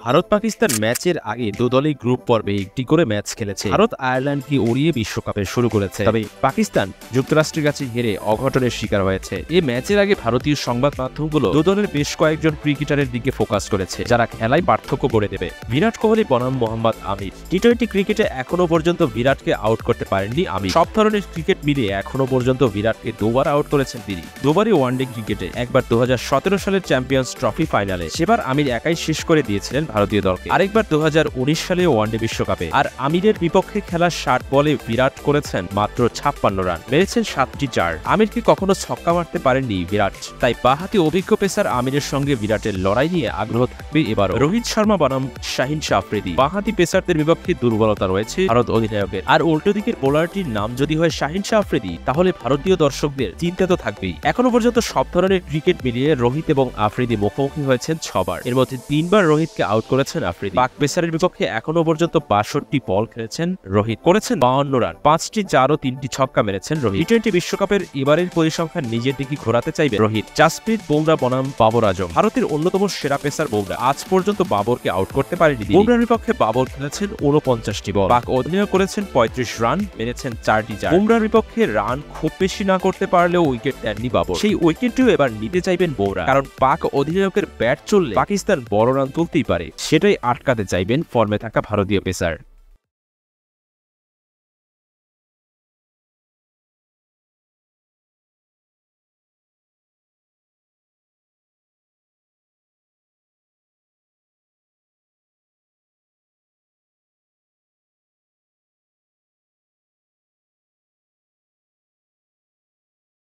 ভারত পাকিস্তান ম্যাচের আগে দু দলই গ্রুপ পর্বে একটি করে ম্যাচ খেলেছে। ভারত আয়ারল্যান্ডকে উড়িয়ে বিশ্বকাপে শুরু করেছে, তবে পাকিস্তান যুক্তরাষ্ট্রের কাছে হেরে অঘটনের শিকার হয়েছে। এই ম্যাচের আগে ভারতীয় সংবাদ মাধ্যমগুলো দু দলের বেশ কয়েকজন ক্রিকেটারের দিকে ফোকাস করেছে, যারা খেলায় পার্থক্য করে দেবে। বিরাট কোহলি বনাম মোহাম্মদ আমির। টি-20 ক্রিকেটে এখনো পর্যন্ত বিরাটকে আউট করতে পারেননি আমির। সব ধরনের ক্রিকেট মিলিয়ে এখনো পর্যন্ত বিরাটকে দুবার আউট করেছেন তিনি। দুবারই ওয়ানডে ক্রিকেটে, একবার 2017 সালের চ্যাম্পিয়ন্স ট্রফি ফাইনালে, সেবার আমির একাই শেষ করে দিয়েছিলেন ভারতীয় দলকে। আরেকবার 2019 সালে ওয়ানডে বিশ্বকাপে। আর আমিরের বিপক্ষে খেলা 60 বলে বিরাট করেছেন মাত্র 56 রান, মেরেছেন 7টি চার। আমিরকে কখনো ছক্কা মারতে পারেননি বিরাট, তাই বাঁহাতি অভিজ্ঞ পেসার আমিরের সঙ্গে বিরাটের লড়াই নিয়ে আগ্রহ থাকবে এবারও। রোহিত শর্মা বনাম শাহিন শাহ আফ্রিদি। বাঁহাতি পেসারদের বিপক্ষে দুর্বলতা রয়েছে ভারত অধিনায়কের, আর উল্টো দিকের বোলারটির নাম যদি হয় শাহিন শাহ আফ্রিদি, তাহলে ভারতীয় দর্শকদের চিন্তা তো থাকবেই। এখনো পর্যন্ত সব ধরনের ক্রিকেট মিলিয়ে রোহিত এবং আফ্রিদি মুখোমুখি হয়েছেন 6 বার, এর মধ্যে 3 বার রোহিতকে আউট করেছেন আফ্রিদি। পাক পেসারের বিপক্ষে এখনো পর্যন্ত 62 বল খেলেছেন রোহিত, করেছেন 52 রান, 5টি চার ও 3টি ছক্কা মেরেছেন রোহিত। টি-20 বিশ্বকাপের এবারের পরিসংখ্যান নিজের দিকে ঘোরাতে চাইবে রোহিত। জাসপ্রীত বুমরা বনাম বাবর আজম। ভারতের অন্যতম সেরা পেসার বুমরা আজ পর্যন্ত বাবরকে আউট করতে পারেনি। বুমরার বিপক্ষে বাবর খেলেছেন 49টি বল, পাক অধিনায়ক করেছেন 35 রান, মেরেছেন 4টি চার। বুমরার বিপক্ষে রান খুব বেশি না করতে পারলেও উইকেট নেননি বাবর। সেই উইকেটটিও এবার নিতে চাইবেন বুমরা, কারণ পাক অধিনায়কের ব্যাট চললে পাকিস্তান বড় রান তুলতেই পারে, সেটাই আটকাতে চাইবেন ফর্মে থাকা ভারতীয় পেসার।